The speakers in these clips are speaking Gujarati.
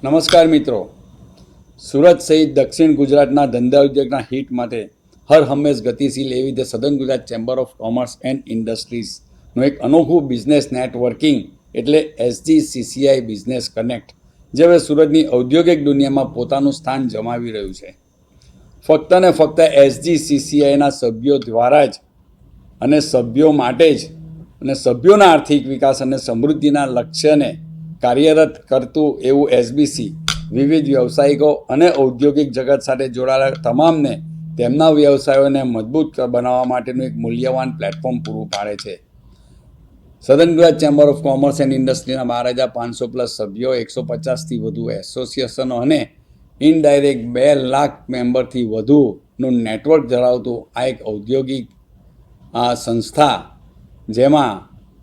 નમસ્કાર મિત્રો, સુરત સહિત દક્ષિણ ગુજરાતના ધંધા ઉદ્યોગના હિટ માટે હર હંમેશ ગતિશીલ એવી રીતે Southern Gujarat chamber of commerce and ઇન્ડસ્ટ્રીઝનું એક અનોખું બિઝનેસ નેટવર્કિંગ એટલે SGCCI બિઝનેસ કનેક્ટ જે હવે સુરતની ઔદ્યોગિક દુનિયામાં પોતાનું સ્થાન જમાવી રહ્યું છે. ફક્ત ને ફક્ત SGCCIના સભ્યો દ્વારા જ અને સભ્યો માટે જ અને સભ્યોના આર્થિક વિકાસ અને સમૃદ્ધિના લક્ષ્યને કાર્યરત કરતું એવું SBC વિવિધ વ્યવસાયિકો અને ઔદ્યોગિક જગત સાથે જોડાયેલા તમામને તેમના વ્યવસાયોને મજબૂત બનાવવા માટેનું એક મૂલ્યવાન પ્લેટફોર્મ પૂરું પાડે છે. Southern Gujarat chamber of commerce and ઇન્ડસ્ટ્રીના 12,500+ સભ્યો, 150થી વધુ એસોસિએશનો અને ઇનડાયરેક્ટ 2 લાખ મેમ્બરથી વધુનું નેટવર્ક ધરાવતું આ એક ઔદ્યોગિક સંસ્થા જેમાં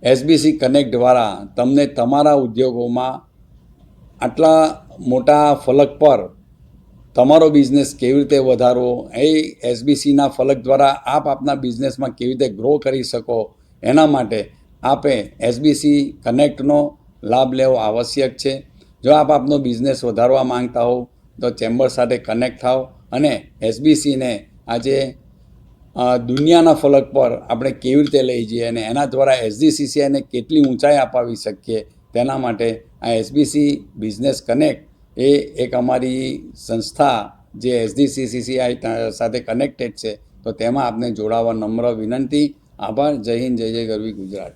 SBC કનેક્ટ દ્વારા તમને તમારા ઉદ્યોગોમાં આટલા મોટા ફલક પર તમારો બિઝનેસ કેવી રીતે વધારવો, એ SBCના ફલક દ્વારા આપ આપના બિઝનેસમાં કેવી રીતે ગ્રો કરી શકો, એના માટે આપે SBC કનેક્ટનો લાભ લેવો આવશ્યક છે. જો આપ આપનો બિઝનેસ વધારવા માંગતા હો તો ચેમ્બર સાથે કનેક્ટ થાઓ અને SBCને આજે દુનિયાના ફલક પર આપણે કેવી રીતે લઈ જઈએ અને એના દ્વારા SGCCIને કેટલી ઊંચાઈ અપાવી શકીએ તેના માટે આ SBC બિઝનેસ કનેક્ટ એ એક અમારી સંસ્થા જે SGCCI સાથે કનેક્ટેડ છે, તો તેમાં આપને જોડાવા નમ્ર વિનંતી. આભાર. જય હિન્દ, જય જય ગરવી ગુજરાત.